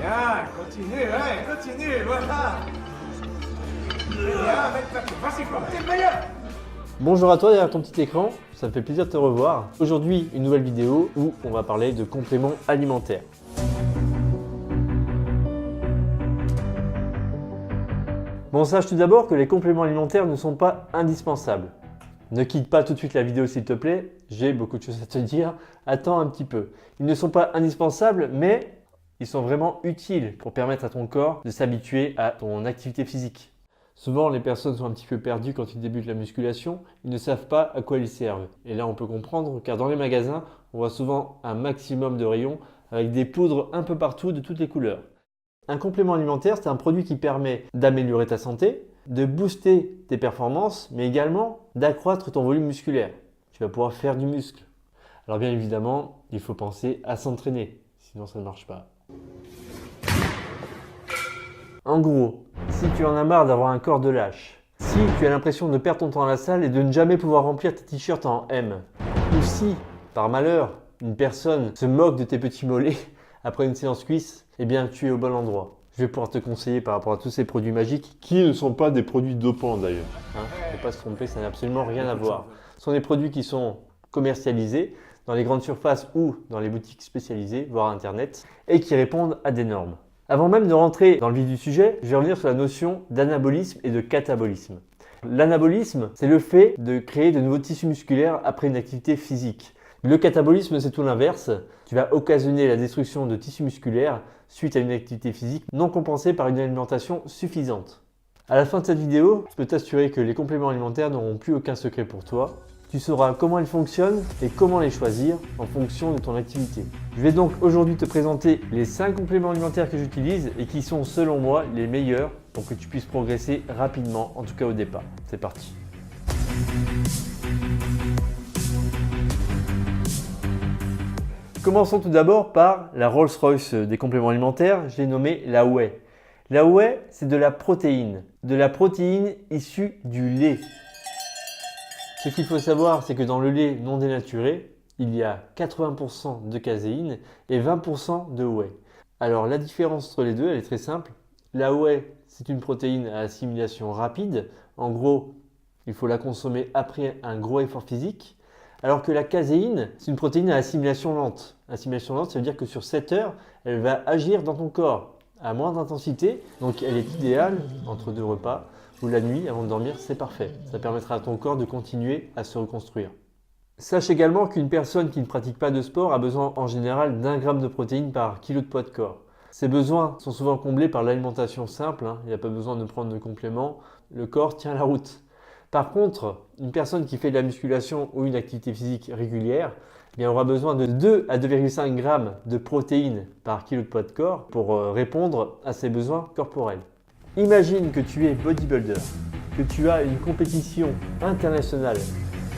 Bien, continue, ouais, continue, voilà. Bien, mec, vas-y, quoi, t'es le meilleur. Bonjour à toi derrière ton petit écran, ça me fait plaisir de te revoir. Aujourd'hui, une nouvelle vidéo où on va parler de compléments alimentaires. Bon, sache tout d'abord que les compléments alimentaires ne sont pas indispensables. Ne quitte pas tout de suite la vidéo s'il te plaît, j'ai beaucoup de choses à te dire, attends un petit peu. Ils ne sont pas indispensables, mais ils sont vraiment utiles pour permettre à ton corps de s'habituer à ton activité physique. Souvent, les personnes sont un petit peu perdues quand ils débutent la musculation, ils ne savent pas à quoi ils servent. Et là, on peut comprendre car dans les magasins, on voit souvent un maximum de rayons avec des poudres un peu partout de toutes les couleurs. Un complément alimentaire, c'est un produit qui permet d'améliorer ta santé, de booster tes performances, mais également d'accroître ton volume musculaire. Tu vas pouvoir faire du muscle. Alors bien évidemment, il faut penser à s'entraîner, sinon ça ne marche pas. En gros, si tu en as marre d'avoir un corps de lâche, si tu as l'impression de perdre ton temps à la salle et de ne jamais pouvoir remplir tes t-shirts en M, ou si, par malheur, une personne se moque de tes petits mollets après une séance cuisse, eh bien tu es au bon endroit. Je vais pouvoir te conseiller par rapport à tous ces produits magiques qui ne sont pas des produits dopants d'ailleurs. Il ne faut pas se tromper, ça n'a absolument rien à voir. Ce sont des produits qui sont commercialisés dans les grandes surfaces ou dans les boutiques spécialisées, voire Internet, et qui répondent à des normes. Avant même de rentrer dans le vif du sujet, je vais revenir sur la notion d'anabolisme et de catabolisme. L'anabolisme, c'est le fait de créer de nouveaux tissus musculaires après une activité physique. Le catabolisme, c'est tout l'inverse. Tu vas occasionner la destruction de tissus musculaires suite à une activité physique non compensée par une alimentation suffisante. À la fin de cette vidéo, je peux t'assurer que les compléments alimentaires n'auront plus aucun secret pour toi. Tu sauras comment ils fonctionnent et comment les choisir en fonction de ton activité. Je vais donc aujourd'hui te présenter les 5 compléments alimentaires que j'utilise et qui sont selon moi les meilleurs pour que tu puisses progresser rapidement, en tout cas au départ. C'est parti. Commençons tout d'abord par la Rolls-Royce des compléments alimentaires, je l'ai nommée la whey. La whey, c'est de la protéine issue du lait. Ce qu'il faut savoir, c'est que dans le lait non dénaturé, il y a 80% de caséine et 20% de whey. Alors la différence entre les deux, elle est très simple. La whey, c'est une protéine à assimilation rapide. En gros, il faut la consommer après un gros effort physique. Alors que la caséine, c'est une protéine à assimilation lente. Assimilation lente, ça veut dire que sur 7 heures, elle va agir dans ton corps à moindre intensité. Donc elle est idéale entre 2 repas. Ou la nuit avant de dormir, c'est parfait. Ça permettra à ton corps de continuer à se reconstruire. Sache également qu'une personne qui ne pratique pas de sport a besoin en général d'1 gramme de protéines par kilo de poids de corps. Ces besoins sont souvent comblés par l'alimentation simple, il n'y a pas besoin de prendre de compléments, le corps tient la route. Par contre, une personne qui fait de la musculation ou une activité physique régulière aura besoin de 2 à 2,5 grammes de protéines par kilo de poids de corps pour répondre à ses besoins corporels. Imagine que tu es bodybuilder, que tu as une compétition internationale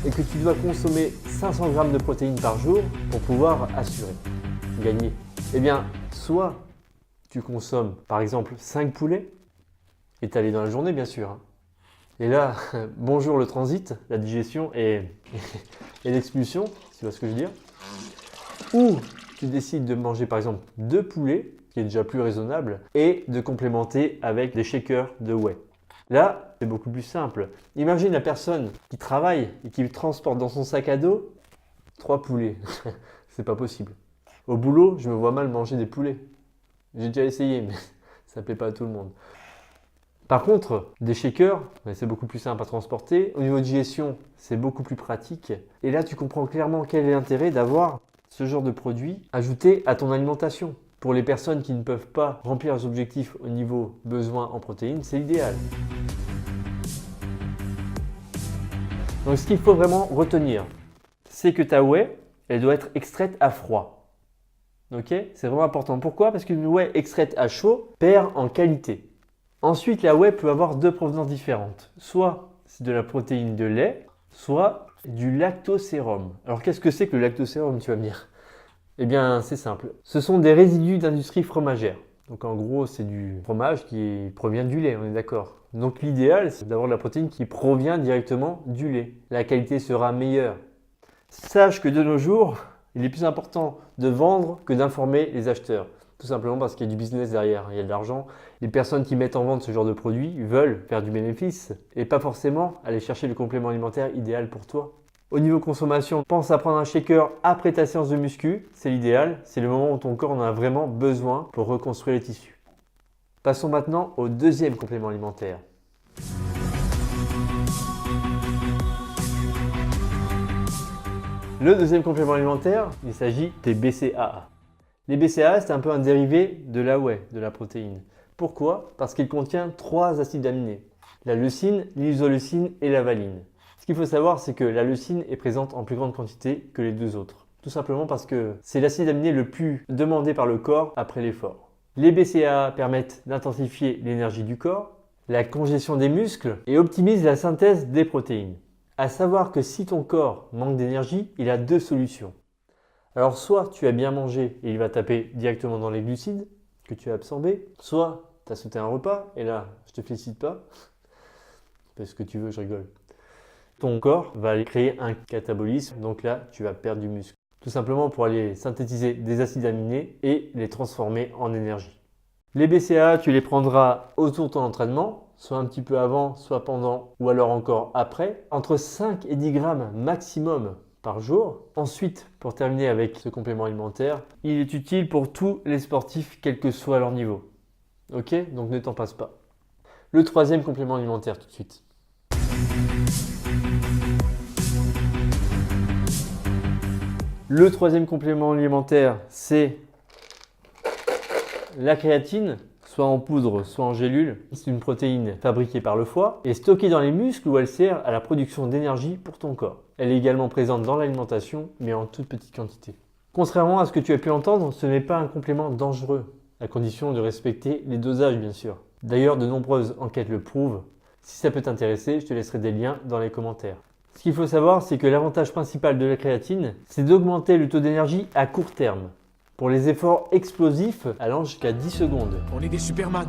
et que tu dois consommer 500 grammes de protéines par jour pour pouvoir assurer, gagner. Eh bien, soit tu consommes par exemple 5 poulets, étalés dans la journée bien sûr. Et là, bonjour le transit, la digestion et l'expulsion, si tu vois ce que je veux dire. Ou tu décides de manger par exemple 2 poulets, qui est déjà plus raisonnable, et de complémenter avec des shakers de whey. Là, c'est beaucoup plus simple. Imagine la personne qui travaille et qui transporte dans son sac à dos 3 poulets. C'est pas possible. Au boulot, je me vois mal manger des poulets. J'ai déjà essayé, mais ça ne plaît pas à tout le monde. Par contre, des shakers, c'est beaucoup plus simple à transporter. Au niveau de digestion, c'est beaucoup plus pratique. Et là, tu comprends clairement quel est l'intérêt d'avoir ce genre de produit ajouté à ton alimentation. Pour les personnes qui ne peuvent pas remplir leurs objectifs au niveau besoin en protéines, c'est l'idéal. Donc ce qu'il faut vraiment retenir, c'est que ta whey, elle doit être extraite à froid. Ok ? C'est vraiment important. Pourquoi ? Parce qu'une whey extraite à chaud perd en qualité. Ensuite, la whey peut avoir 2 provenances différentes. Soit c'est de la protéine de lait, soit du lactosérum. Alors qu'est-ce que c'est que le lactosérum, tu vas me dire ? Eh bien, c'est simple. Ce sont des résidus d'industrie fromagère. Donc en gros, c'est du fromage qui provient du lait, on est d'accord. Donc l'idéal, c'est d'avoir de la protéine qui provient directement du lait. La qualité sera meilleure. Sache que de nos jours, il est plus important de vendre que d'informer les acheteurs. Tout simplement parce qu'il y a du business derrière, il y a de l'argent. Les personnes qui mettent en vente ce genre de produit veulent faire du bénéfice et pas forcément aller chercher le complément alimentaire idéal pour toi. Au niveau consommation, pense à prendre un shaker après ta séance de muscu, c'est l'idéal, c'est le moment où ton corps en a vraiment besoin pour reconstruire les tissus. Passons maintenant au deuxième complément alimentaire. Le deuxième complément alimentaire, il s'agit des BCAA. Les BCAA, c'est un peu un dérivé de la whey, de la protéine. Pourquoi? Parce qu'il contient 3 acides aminés, la leucine, l'isoleucine et la valine. Ce qu'il faut savoir, c'est que la leucine est présente en plus grande quantité que les 2 autres. Tout simplement parce que c'est l'acide aminé le plus demandé par le corps après l'effort. Les BCAA permettent d'intensifier l'énergie du corps, la congestion des muscles et optimisent la synthèse des protéines. À savoir que si ton corps manque d'énergie, il a 2 solutions. Alors soit tu as bien mangé et il va taper directement dans les glucides que tu as absorbés, soit tu as sauté un repas et là je te félicite pas, fais ce que tu veux, je rigole. Ton corps va aller créer un catabolisme, donc là tu vas perdre du muscle. Tout simplement pour aller synthétiser des acides aminés et les transformer en énergie. Les BCAA, tu les prendras autour de ton entraînement, soit un petit peu avant, soit pendant, ou alors encore après, entre 5 et 10 grammes maximum par jour. Ensuite, pour terminer avec ce complément alimentaire, il est utile pour tous les sportifs, quel que soit leur niveau. Ok? Donc ne t'en passe pas. Le troisième complément alimentaire tout de suite. Le troisième complément alimentaire, c'est la créatine, soit en poudre, soit en gélule. C'est une protéine fabriquée par le foie et stockée dans les muscles où elle sert à la production d'énergie pour ton corps. Elle est également présente dans l'alimentation, mais en toute petite quantité. Contrairement à ce que tu as pu entendre, ce n'est pas un complément dangereux, à condition de respecter les dosages bien sûr. D'ailleurs, de nombreuses enquêtes le prouvent. Si ça peut t'intéresser, je te laisserai des liens dans les commentaires. Ce qu'il faut savoir, c'est que l'avantage principal de la créatine, c'est d'augmenter le taux d'énergie à court terme. Pour les efforts explosifs allant jusqu'à 10 secondes. On est des Superman,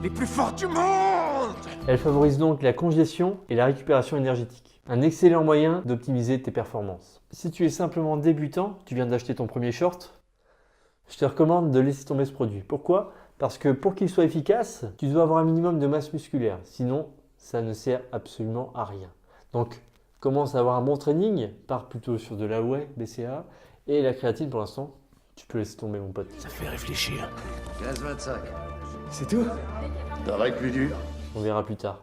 les plus forts du monde! Elle favorise donc la congestion et la récupération énergétique. Un excellent moyen d'optimiser tes performances. Si tu es simplement débutant, tu viens d'acheter ton premier short, je te recommande de laisser tomber ce produit. Pourquoi? Parce que pour qu'il soit efficace, tu dois avoir un minimum de masse musculaire. Sinon, ça ne sert absolument à rien. Donc, commence à avoir un bon training, pars plutôt sur de la whey, BCAA, et la créatine pour l'instant. Tu peux laisser tomber mon pote. Ça fait réfléchir. 15-25. C'est tout? Ça va être plus dur. On verra plus tard.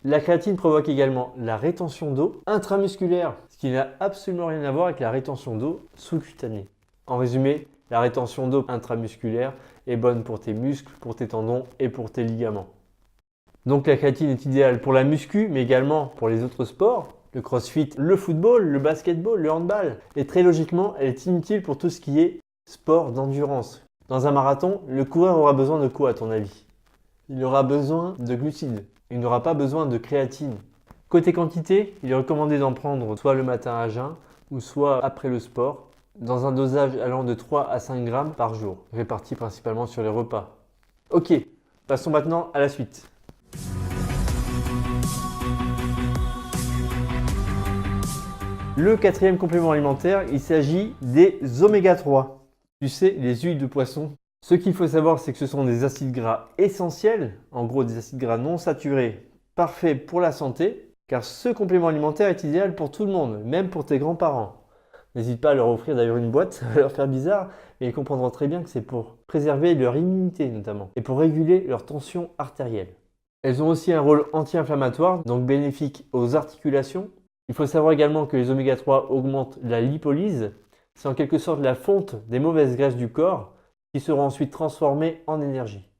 La créatine provoque également la rétention d'eau intramusculaire, ce qui n'a absolument rien à voir avec la rétention d'eau sous-cutanée. En résumé, la rétention d'eau intramusculaire est bonne pour tes muscles, pour tes tendons et pour tes ligaments. Donc la créatine est idéale pour la muscu, mais également pour les autres sports. Le crossfit, le football, le basketball, le handball. Et très logiquement, elle est inutile pour tout ce qui est sport d'endurance. Dans un marathon, le coureur aura besoin de quoi à ton avis? Il aura besoin de glucides. Il n'aura pas besoin de créatine. Côté quantité, il est recommandé d'en prendre soit le matin à jeun ou soit après le sport, dans un dosage allant de 3 à 5 grammes par jour, répartis principalement sur les repas. Ok, passons maintenant à la suite. Le quatrième complément alimentaire, il s'agit des oméga 3. Tu sais, les huiles de poisson. Ce qu'il faut savoir, c'est que ce sont des acides gras essentiels, en gros des acides gras non saturés, parfaits pour la santé, car ce complément alimentaire est idéal pour tout le monde, même pour tes grands-parents. N'hésite pas à leur offrir d'ailleurs une boîte, ça va leur faire bizarre, mais ils comprendront très bien que c'est pour préserver leur immunité notamment, et pour réguler leur tension artérielle. Elles ont aussi un rôle anti-inflammatoire, donc bénéfique aux articulations. Il faut savoir également que les oméga 3 augmentent la lipolyse, c'est en quelque sorte la fonte des mauvaises graisses du corps, qui seront ensuite transformées en énergie.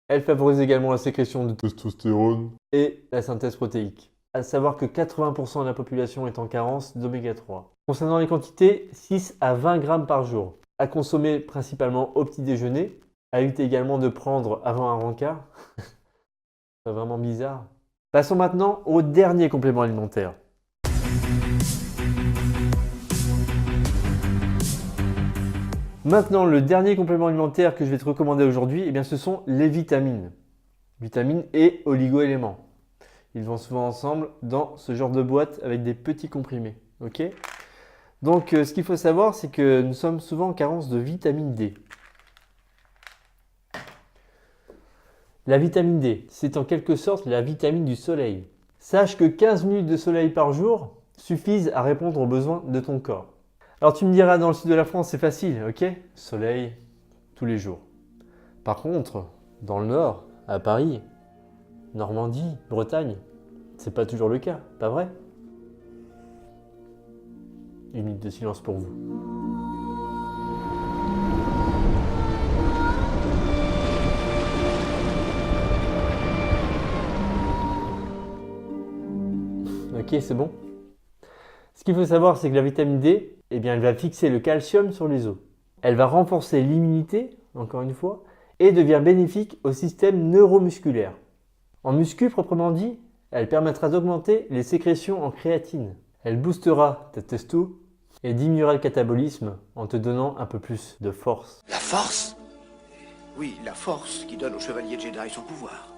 Elles favorisent également la sécrétion de testostérone et la synthèse protéique. À savoir que 80% de la population est en carence d'oméga 3. Concernant les quantités, 6 à 20 grammes par jour. À consommer principalement au petit déjeuner. À éviter également de prendre avant un rencard. C'est vraiment bizarre. Passons maintenant au dernier complément alimentaire. Maintenant, le dernier complément alimentaire que je vais te recommander aujourd'hui, eh bien, ce sont les vitamines. Vitamines et oligo-éléments. Ils vont souvent ensemble dans ce genre de boîte avec des petits comprimés. Ok ? Donc, ce qu'il faut savoir, c'est que nous sommes souvent en carence de vitamine D. La vitamine D, c'est en quelque sorte la vitamine du soleil. Sache que 15 minutes de soleil par jour suffisent à répondre aux besoins de ton corps. Alors tu me diras, dans le sud de la France, c'est facile, ok? Soleil tous les jours. Par contre, dans le nord, à Paris, Normandie, Bretagne, c'est pas toujours le cas, pas vrai? Une minute de silence pour vous. Ok, c'est bon. Ce qu'il faut savoir, c'est que la vitamine D, eh bien, elle va fixer le calcium sur les os. Elle va renforcer l'immunité, encore une fois, et devient bénéfique au système neuromusculaire. En muscu proprement dit, elle permettra d'augmenter les sécrétions en créatine. Elle boostera ta testo et diminuera le catabolisme en te donnant un peu plus de force. La force? Oui, la force qui donne au chevalier Jedi son pouvoir.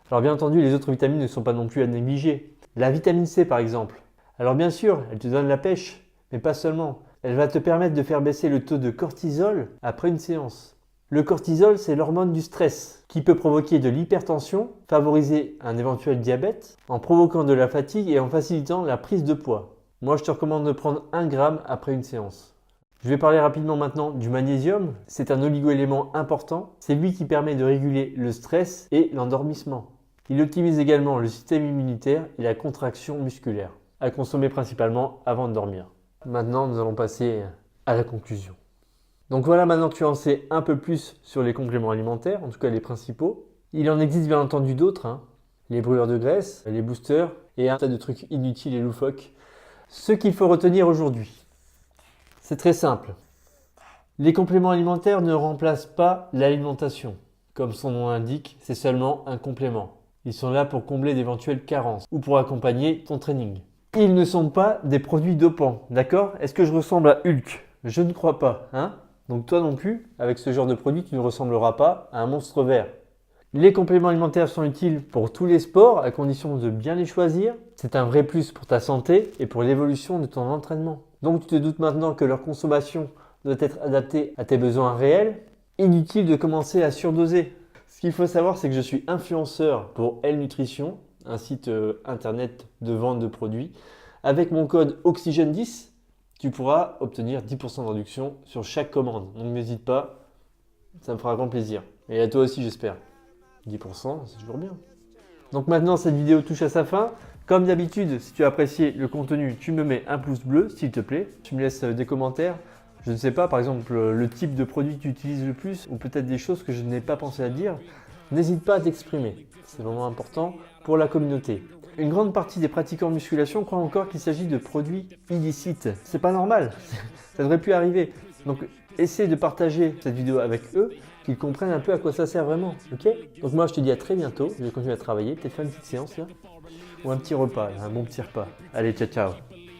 Alors bien entendu, les autres vitamines ne sont pas non plus à négliger. La vitamine C par exemple. Alors bien sûr, elle te donne la pêche, mais pas seulement. Elle va te permettre de faire baisser le taux de cortisol après une séance. Le cortisol, c'est l'hormone du stress qui peut provoquer de l'hypertension, favoriser un éventuel diabète, en provoquant de la fatigue et en facilitant la prise de poids. Moi, je te recommande de prendre 1 gramme après une séance. Je vais parler rapidement maintenant du magnésium. C'est un oligo-élément important. C'est lui qui permet de réguler le stress et l'endormissement. Il optimise également le système immunitaire et la contraction musculaire, à consommer principalement avant de dormir. Maintenant, nous allons passer à la conclusion. Donc voilà, maintenant que tu en sais un peu plus sur les compléments alimentaires, en tout cas les principaux. Il en existe bien entendu d'autres, les brûleurs de graisse, les boosters et un tas de trucs inutiles et loufoques. Ce qu'il faut retenir aujourd'hui, c'est très simple. Les compléments alimentaires ne remplacent pas l'alimentation. Comme son nom l'indique, c'est seulement un complément. Ils sont là pour combler d'éventuelles carences ou pour accompagner ton training. Ils ne sont pas des produits dopants, d'accord? Est-ce que je ressemble à Hulk? Je ne crois pas, Donc toi non plus, avec ce genre de produit, tu ne ressembleras pas à un monstre vert. Les compléments alimentaires sont utiles pour tous les sports, à condition de bien les choisir. C'est un vrai plus pour ta santé et pour l'évolution de ton entraînement. Donc tu te doutes maintenant que leur consommation doit être adaptée à tes besoins réels. Inutile de commencer à surdoser. Ce qu'il faut savoir, c'est que je suis influenceur pour L Nutrition, un site internet de vente de produits. Avec mon code Oxygène10, tu pourras obtenir 10% de réduction sur chaque commande. Donc n'hésite pas, ça me fera grand plaisir. Et à toi aussi, j'espère. 10%, c'est toujours bien. Donc maintenant, cette vidéo touche à sa fin. Comme d'habitude, si tu as apprécié le contenu, tu me mets un pouce bleu, s'il te plaît. Tu me laisses des commentaires. Je ne sais pas, par exemple, le type de produit que tu utilises le plus ou peut-être des choses que je n'ai pas pensé à dire. N'hésite pas à t'exprimer. C'est vraiment important pour la communauté. Une grande partie des pratiquants de musculation croient encore qu'il s'agit de produits illicites. C'est pas normal. Ça devrait plus arriver. Donc, essaie de partager cette vidéo avec eux, qu'ils comprennent un peu à quoi ça sert vraiment. Ok? Donc moi, je te dis à très bientôt. Je vais continuer à travailler. Peut-être faire une petite séance là. Ou un petit repas, un bon petit repas. Allez, ciao, ciao.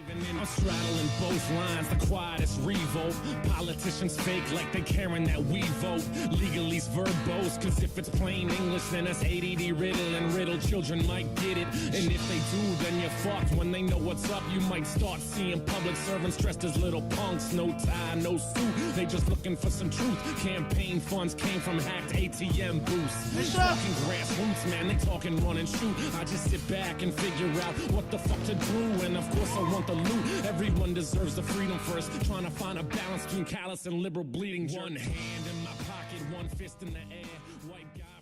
I'm straddling both lines, the quietest revolt. Politicians fake like they caring that we vote. Legalese verbose, cause if it's plain English, then that's ADD riddle, and riddle children might get it. And if they do, then you're fucked. When they know what's up, you might start seeing public servants dressed as little punks. No tie, no suit, they just looking for some truth. Campaign funds came from hacked ATM booths. They talking grassroots, man, they talking run and shoot. I just sit back and figure out what the fuck to do, and of course I want the loot. Everyone deserves the freedom first. Trying to find a balance between callous and liberal bleeding. One hand in my pocket, one fist in the air. White guy.